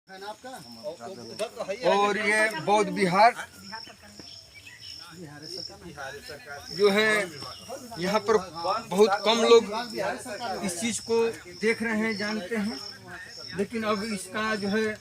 और ये बौद्ध विहार जो है, यहाँ पर बहुत कम लोग इस चीज़ को देख रहे हैं, जानते हैं, लेकिन अब इसका जो है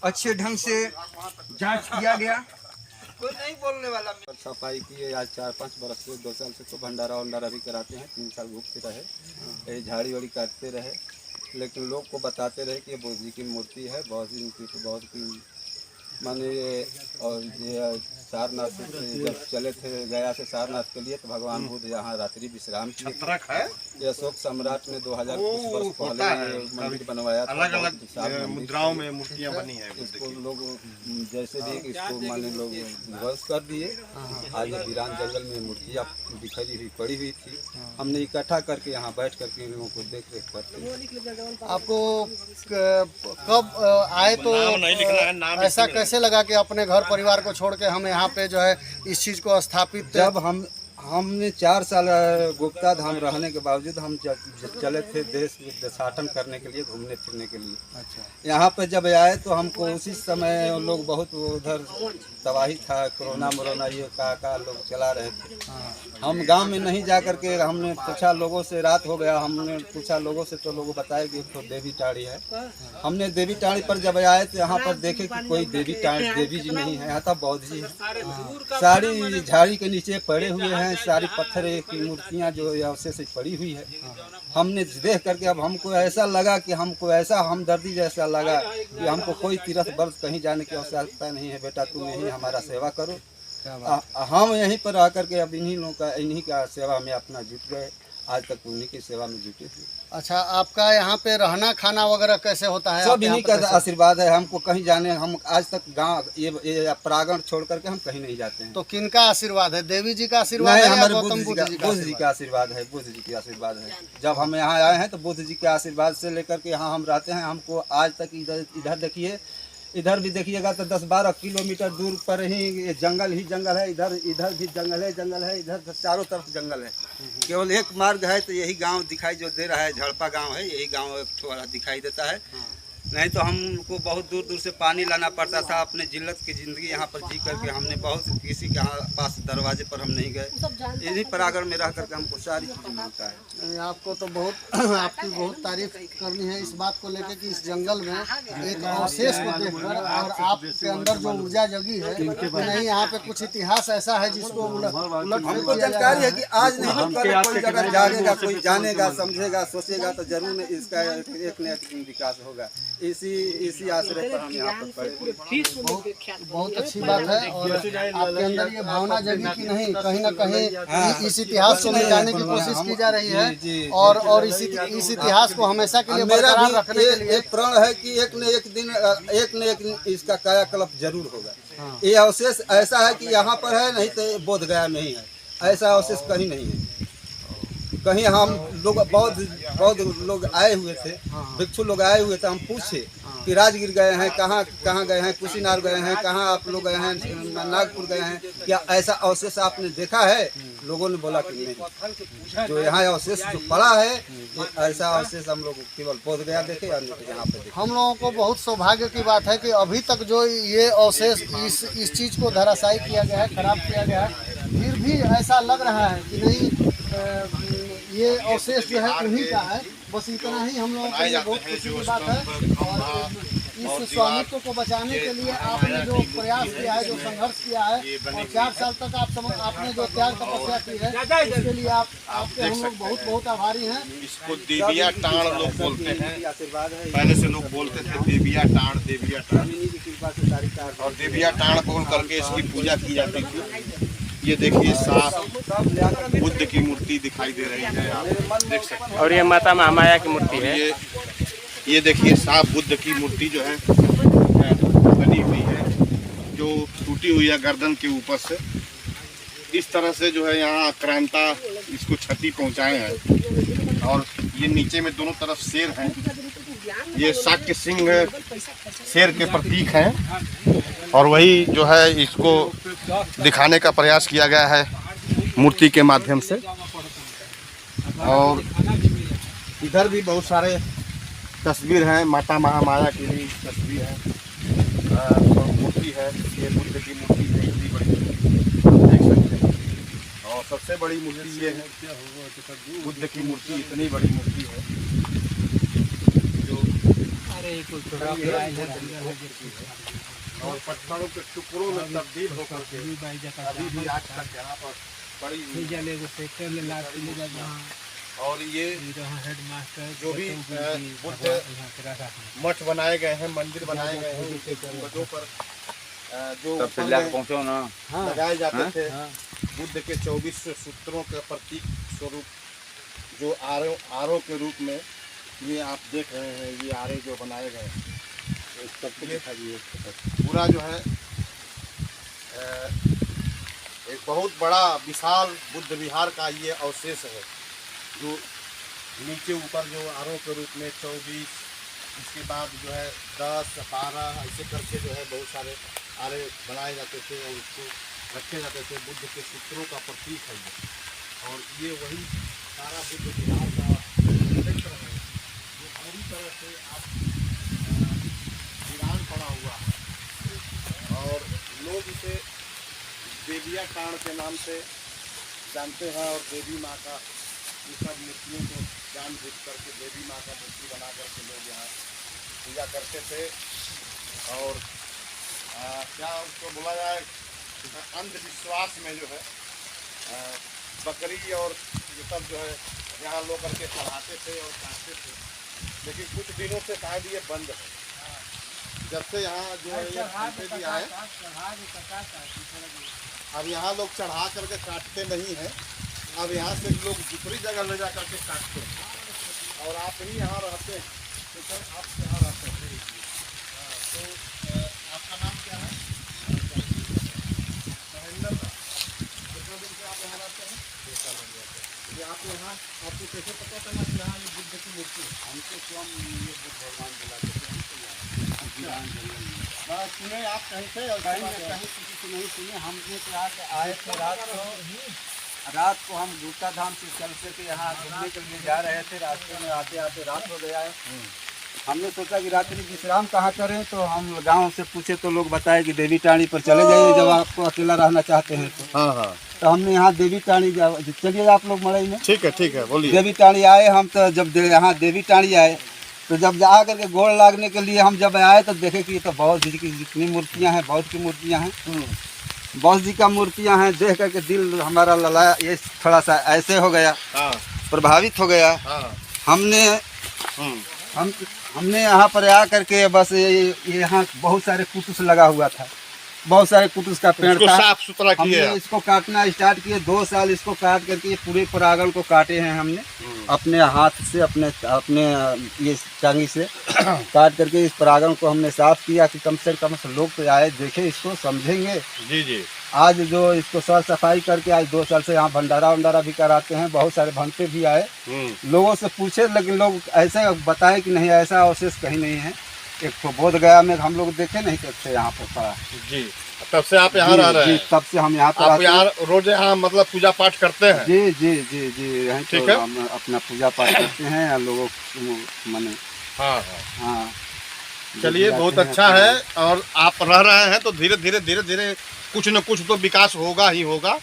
अच्छे ढंग से जांच किया गया। कोई नहीं बोलने वाला। सफाई की आज 4-5 बरस से 2 साल से तो भंडारा भी कराते हैं। 3 साल घूमते रहे, कहीं झाड़ी वाड़ी काटते रहे, लेकिन लोग को बताते रहे कि ये बुद्ध जी की मूर्ति है। बहुत ही माने ये, और ये सारनाथ से जब चले थे गया से सारनाथ के लिए, तो भगवान बुद्ध यहाँ रात्रि विश्राम किए। ये अशोक सम्राट ने 2000 वर्ष पहले मंदिर बनवाया था। अलग अलग मुद्राओं में मूर्तियाँ बनी है। इसको लोग जैसे भी इसको माने लोग ध्वंस कर दिए। आज वीरान जंगल में मूर्तियाँ बिखरी हुई पड़ी हुई थी। हमने इकट्ठा करके यहाँ बैठ करके इन लोगों को देख रेख करते। आपको कब आए तो ऐसा कैसे लगा कि अपने घर परिवार को छोड़ के हम यहाँ पे जो है इस चीज़ को स्थापित? जब हमने 4 साल गुप्ता धाम रहने के बावजूद हम चले थे देश देशाटन करने के लिए, घूमने फिरने के लिए। अच्छा। यहाँ पे जब आए तो हमको उसी समय लोग बहुत उधर तबाही था, कोरोना ये का लोग चला रहे थे। हम गांव में नहीं जा करके हमने पूछा लोगों से, रात हो गया, हमने पूछा लोगों से तो लोग बताए कि तो देवी टाड़ी है। हमने देवी टाड़ी पर जब आए तो यहाँ पर देखे कि कोई देवी जी नहीं है, यहाँ तो बौद्ध जी है। सारी झाड़ी के नीचे पड़े हुए हैं, सारी पत्थर की मूर्तियाँ जो अवशेष से पड़ी हुई है। हमने देख करके अब हमको ऐसा लगा कि हमको ऐसा हमदर्दी जैसा लगा कि हमको कोई तीर्थ व्रत कहीं जाने की आवश्यकता नहीं है। बेटा तुम यहीं हमारा सेवा करो। हम यहीं पर आकर के अब इन्हीं का सेवा में अपना जुट गए। आज तक उन्हीं की सेवा में जुटे हुए। अच्छा, आपका यहाँ पे रहना खाना वगैरह कैसे होता है? सब इन्हीं का आशीर्वाद है। हमको कहीं जाने, हम आज तक गांव ये प्रांगण छोड़ करके हम कहीं नहीं जाते हैं। तो किनका आशीर्वाद है? देवी जी का आशीर्वाद है? हमारे बुद्ध जी का आशीर्वाद है। बुद्ध जी का आशीर्वाद है। जब हम यहाँ आए हैं तो बुद्ध जी के आशीर्वाद से लेकर के यहाँ हम रहते हैं। हमको आज तक इधर देखिए, इधर भी देखिएगा तो 10-12 किलोमीटर दूर पर ही जंगल है। इधर भी जंगल है, इधर चारों तरफ जंगल है। केवल एक मार्ग है तो यही गांव दिखाई जो दे रहा है, झड़पा गांव है। यही गांव थोड़ा दिखाई देता है। नहीं तो हमको बहुत दूर से पानी लाना पड़ता था। अपने जिल्लत की ज़िंदगी यहाँ पर जी करके हमने बहुत किसी के पास दरवाजे पर हम नहीं गए। इन्हीं प्रांगण में रह करके हमको सारी चीज़ें मिलता है। आपको तो आपकी बहुत तारीफ करनी है इस बात को लेकर कि इस जंगल में एक अवशेष को देखकर और आपके अंदर जो ऊर्जा जगी है, नहीं यहाँ पे कुछ इतिहास ऐसा है जिसको हमको जानकारी है कि आज नहीं तो कल कोई जगह जागेगा, कोई जानेगा, समझेगा, सोचेगा तो जरूर इसका एक न एक विकास होगा। इसी आश्रय पर हम यहाँ पर पड़े। बहुत अच्छी बात है। और आपके अंदर ये भावना जगी कि नहीं, कहीं ना कहीं इस इतिहास को मिटाने की कोशिश की जा रही है और इस इतिहास को हमेशा के लिए बरकरार रखने के लिए एक प्रण है कि एक न एक दिन इसका कायाकल्प जरूर होगा। ये अवशेष ऐसा है कि यहाँ पर है, नहीं तो बोध गया में ही है। ऐसा अवशेष कहीं नहीं है। कहीं हम लोग बहुत लोग आए हुए थे, भिक्षु लोग आए हुए थे। हम पूछे कि राजगीर गए हैं, कहाँ गए हैं, कुशीनार गए हैं, कहाँ आप लोग गए हैं, नागपुर गए हैं, क्या ऐसा अवशेष आपने देखा है? लोगों ने बोला कि नहीं, जो यहाँ अवशेष जो पड़ा है ऐसा अवशेष हम लोग केवल बोध गया देखे, यहाँ पे देखे। हम लोगों को बहुत सौभाग्य की बात है कि अभी तक जो ये अवशेष इस चीज़ को धराशायी किया गया है, खराब किया गया है, फिर भी ऐसा लग रहा है कि नहीं ये अवशेष जो है उन्हीं का है। बस इतना ही हम लोगों के लिए बहुत खुशी की बात है। और इस स्वामित्व को बचाने के लिए आपने जो प्रयास किया है, जो संघर्ष किया है, और 4 साल तक आपने जो त्याग तपस्या की है, इसके लिए आपके हम लोग बहुत आभारी हैं। इसको देविया टाण लोग बोलते हैं। पहले से लोग बोलते थे देविया टाण। और देविया टाण बोल करके इसकी पूजा की जाती थी। ये देखिए साफ बुद्ध की मूर्ति दिखाई दे रही है, आप देख सकते हैं। और ये माता महामाया की मूर्ति है। ये देखिए साफ बुद्ध की मूर्ति जो है बनी हुई है, जो टूटी हुई है गर्दन के ऊपर से। इस तरह से जो है यहाँ आक्रांता इसको क्षति पहुँचाए हैं। और ये नीचे में दोनों तरफ शेर हैं। ये शाक्य सिंह शेर के प्रतीक हैं। और वही जो है इसको दिखाने का प्रयास किया गया है मूर्ति के माध्यम से। और इधर भी बहुत सारे तस्वीर है, माता महामाया की भी तस्वीर है, और मूर्ति है। ये बुद्ध की मूर्ति है, इतनी बड़ी देख सकते हैं। और सबसे बड़ी मूर्ति ये है, बुद्ध की मूर्ति इतनी बड़ी मूर्ति है जो और पत्थरों के टुकड़ों में तब्दील होकर के अभी भी आज तक यहाँ पर पड़ी हुई है। और ये जो भी बुद्ध मठ बनाए गए हैं, मंदिर बनाए गए हैं, उनके गुंबदों पर जो लगाए जाते थे बुद्ध के 24 सूत्रों के प्रतीक स्वरूप, जो आरों के रूप में ये आप देख रहे हैं, ये आरे जो बनाए गए हैं, पूरा जो है एक बहुत बड़ा विशाल बुद्ध विहार का ये अवशेष है, जो नीचे ऊपर जो आरों के रूप में 24, इसके बाद जो है 10, 12 ऐसे करके जो है बहुत सारे आरे बनाए जाते थे और उसको रखे जाते थे। बुद्ध के सूत्रों का प्रतीक है ये, और ये वही सारा बुद्ध विहार का क्षेत्र है जो पूरी तरह से आप वीरान पड़ा हुआ है। और लोग इसे देविया टाण के नाम से जानते हैं, और देवी माँ का ये सब मूर्तियों को जान बुझ करके देवी माँ का मूर्ति बना करके लोग यहाँ पूजा करते थे। और क्या उसको बोला जाए, अंधविश्वास में जो है बकरी और ये सब जो है यहाँ लोग करके चढ़ाते थे और काटते थे, लेकिन कुछ दिनों से शायद ये बंद है। जब से यहाँ जो है ये खाते भी आए, अब यहाँ लोग चढ़ा करके काटते नहीं हैं, अब यहाँ से लोग दूसरी जगह ले जा करके काटते हैं। और आप ही यहाँ रहते हैं, तो सर आप यहाँ रहते हैं, तो आपका नाम क्या है? महेंद्र। कितने दिन से आप यहाँ रहते हैं? 2 साल हो गया। ये आप यहाँ आपको कैसे पता चला कि यहाँ ये बुद्ध की मूर्ति है? हमको स्वयं ये बुद्ध भगवान बुलाते थे, सुने आप कहीं से और कहीं किसी से नहीं सुने। हमने तो यहाँ आए थे रात को हम गुप्ता धाम से चल के यहाँ घूमने के लिए जा रहे थे। रास्ते में आते आते रात हो गया है। हमने सोचा कि रात्रि विश्राम कहाँ करें, तो हम गांव से पूछे तो लोग बताए कि देवी टाणी पर चले जाइए जब आपको अकेला रहना चाहते हैं तो। हाँ। तो हमने यहाँ देवी टाणी, चलिए आप लोग मड़ई में। ठीक है बोलिए। देवी टाणी आए हम, तो जब यहाँ देवी टाणी आए तो जब जा करके गोड़ लागने के लिए हम जब आए तो देखे कि ये तो बौद्ध जी की जितनी मूर्तियाँ हैं, बौद्ध की मूर्तियाँ हैं, बौद्ध जी का मूर्तियाँ हैं। देख करके दिल हमारा ललाया, ये थोड़ा सा ऐसे हो गया, प्रभावित हो गया। हमने यहाँ पर आ करके बस यहाँ बहुत सारे कुतुस लगा हुआ था, बहुत सारे कुतुस का पेड़ था, साफ सुथरा किया। हमने इसको काटना स्टार्ट किए। 2 साल इसको काट करके पूरे परागण को काटे हैं हमने अपने हाथ से, अपने ये टांगी से काट करके इस परागण को हमने साफ किया कि कम से कम लोग तो आए देखे, इसको समझेंगे। जी। आज जो इसको साफ सफाई करके आज 2 साल से यहाँ भंडारा भी कराते हैं। बहुत सारे भंते भी आए, लोगों से पूछे, लेकिन लोग ऐसे बताए कि नहीं, ऐसा अवशेष कहीं नहीं है। एक तो बोध गया में हम लोग देखे नहीं कैसे यहाँ पर पड़ा। जी, तब से आप यहाँ रह रहे हैं? तब से हम यहाँ पर आप यहाँ रोज यहाँ मतलब पूजा पाठ करते हैं? जी। ठीक है, हम अपना पूजा पाठ करते हैं लोगों मने। हाँ। चलिए, बहुत अच्छा है। और आप रह रहे हैं तो धीरे धीरे कुछ न कुछ तो विकास होगा ही होगा।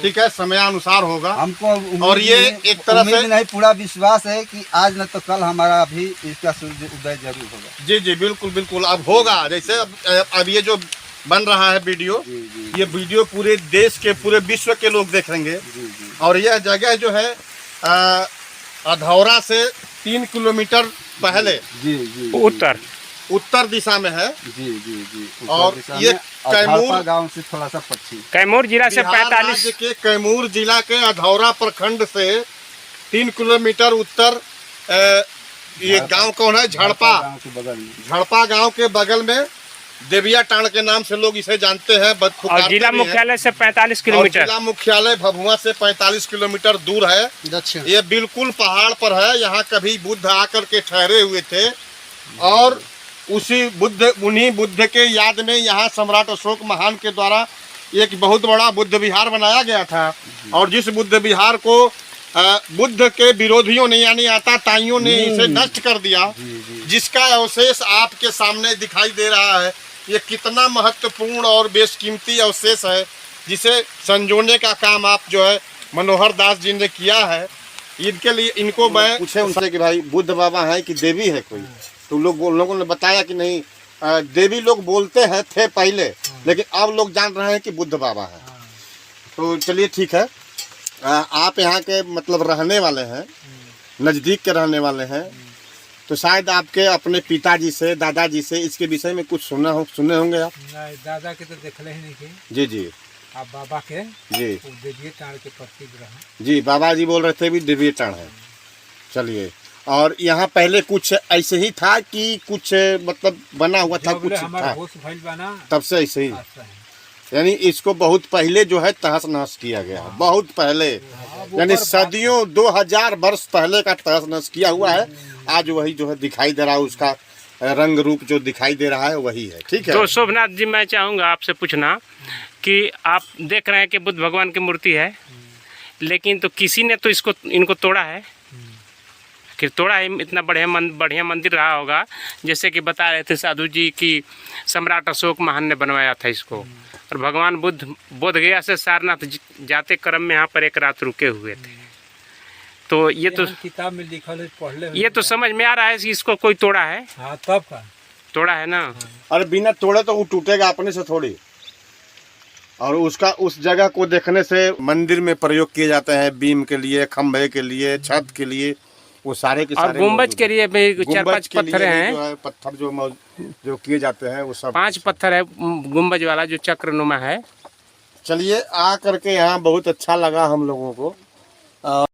ठीक है, समयानुसार होगा। हमको और ये एक तरह से नहीं, पूरा विश्वास है कि आज न तो कल हमारा भी इसका सूर्य उदय जरूर होगा। जी, बिल्कुल अब होगा। जैसे अब ये जो बन रहा है वीडियो, ये वीडियो पूरे देश के, पूरे विश्व के लोग देखेंगे। और यह जगह जो है अधौरा से 3 किलोमीटर पहले उत्तर दिशा में है। जी। और ये कैमूर गांव से थोड़ा सा पश्चिम, कैमूर जिला से 45 राज्य के कैमूर जिला के अधौरा प्रखंड से 3 किलोमीटर उत्तर। ये गांव कौन है? झड़पा गांव के बगल में देविया टाण के नाम से लोग इसे जानते हैं। और जिला मुख्यालय से 45 किलोमीटर। जिला मुख्यालय भभुआ से 45 किलोमीटर दूर है। ये बिल्कुल पहाड़ पर है। यहाँ कभी बुद्ध आकर के ठहरे हुए थे, और उन्हीं बुद्ध के याद में यहाँ सम्राट अशोक महान के द्वारा एक बहुत बड़ा बुद्ध विहार बनाया गया था। और जिस बुद्ध विहार को बुद्ध के विरोधियों ने यानी आताताइयों ने इसे नष्ट कर दिया, जिसका अवशेष आपके सामने दिखाई दे रहा है। ये कितना महत्वपूर्ण और बेशकीमती अवशेष है, जिसे संजोने का काम आप जो है मनोहर दास जी ने किया है। इनके लिए इनको मैं पूछे उनसे कि भाई बुद्ध बाबा है कि देवी है कोई, तो लोगों ने बताया कि नहीं, देवी लोग बोलते हैं थे पहले, लेकिन अब लोग जान रहे हैं कि बुद्ध बाबा है। तो चलिए ठीक है, आप यहाँ के मतलब रहने वाले हैं, नज़दीक के रहने वाले हैं, तो शायद आपके अपने पिताजी से दादाजी से इसके विषय में कुछ सुने होंगे आप। नहीं, दादा के तो देखले ही नहीं के। जी जी। आप बाबा के जी देविए टाण के प्रसिद्ध रहे। जी, बाबा जी बोल रहे थे भी देविए टाण है। चलिए, और यहाँ पहले कुछ ऐसे ही था कि कुछ मतलब बना हुआ था, कुछ था तब से ऐसे ही, यानी इसको बहुत पहले जो है तहस नहस किया गया है, बहुत पहले, यानी सदियों 2000 वर्ष पहले का तहस नहस किया हुआ है। आज वही जो है दिखाई दे रहा है, उसका रंग रूप जो दिखाई दे रहा है वही है। ठीक है। तो शोभनाथ जी, मैं चाहूँगा आपसे पूछना कि आप देख रहे हैं कि बुद्ध भगवान की मूर्ति है, लेकिन तो किसी ने तो इनको तोड़ा है, कि तोड़ा है। इतना बढ़िया मंदिर रहा होगा, जैसे कि बता रहे थे साधु जी कि सम्राट अशोक महान ने बनवाया था इसको, और भगवान बुद्ध बोध गया से सारनाथ जाते क्रम में यहाँ पर एक रात रुके हुए थे। तो ये तो किताब में लिखा है, पढ़ ले। ये तो समझ में आ रहा है कि इसको कोई तोड़ा है। हाँ, तब का तोड़ा है ना। अरे बिना तोड़े तो वो टूटेगा अपने से थोड़ी। और उसका उस जगह को देखने से मंदिर में प्रयोग किए जाते हैं, बीम के लिए, खंभे के लिए, छत के लिए, वो सारे के सारे, और गुम्बज के लिए भी 4-5 पत्थर हैं, जो है पत्थर जो किए जाते हैं वो सब 5 पत्थर है गुम्बज वाला जो चक्रनुमा है। चलिए, आ करके यहाँ बहुत अच्छा लगा हम लोगों को।